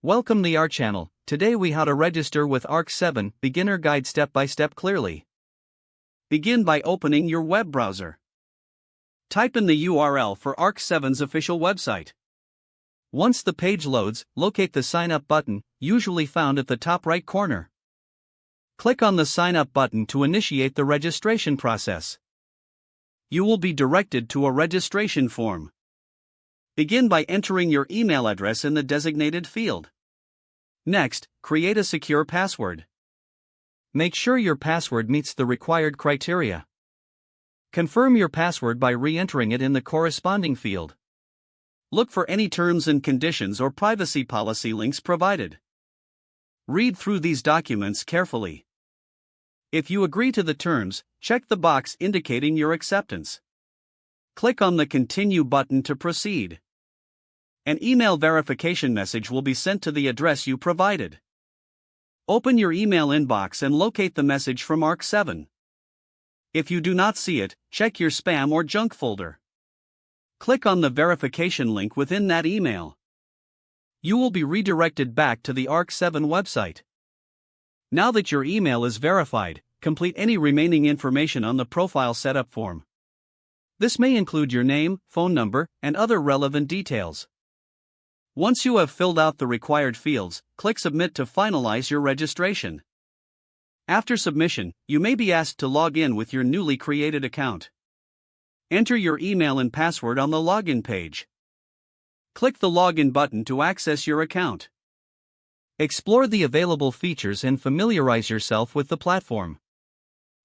Welcome the our channel. Today we how to register with Ark7 beginner guide step by step clearly. Begin by opening your web browser. Type in the URL for Ark7's official website. Once the page loads, locate the sign up button, usually found at the top right corner. Click on the sign up button to initiate the registration process. You will be directed to a registration form. Begin by entering your email address in the designated field. Next, create a secure password. Make sure your password meets the required criteria. Confirm your password by re-entering it in the corresponding field. Look for any terms and conditions or privacy policy links provided. Read through these documents carefully. If you agree to the terms, check the box indicating your acceptance. Click on the Continue button to proceed. An email verification message will be sent to the address you provided. Open your email inbox and locate the message from Ark7. If you do not see it, check your spam or junk folder. Click on the verification link within that email. You will be redirected back to the Ark7 website. Now that your email is verified, complete any remaining information on the profile setup form. This may include your name, phone number, and other relevant details. Once you have filled out the required fields, click Submit to finalize your registration. After submission, you may be asked to log in with your newly created account. Enter your email and password on the login page. Click the Login button to access your account. Explore the available features and familiarize yourself with the platform.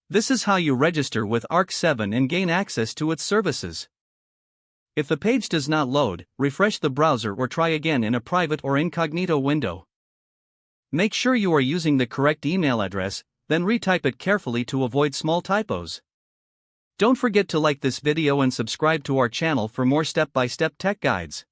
This is how you register with Ark7 and gain access to its services. If the page does not load, refresh the browser or try again in a private or incognito window. Make sure you are using the correct email address, then retype it carefully to avoid small typos. Don't forget to like this video and subscribe to our channel for more step-by-step tech guides.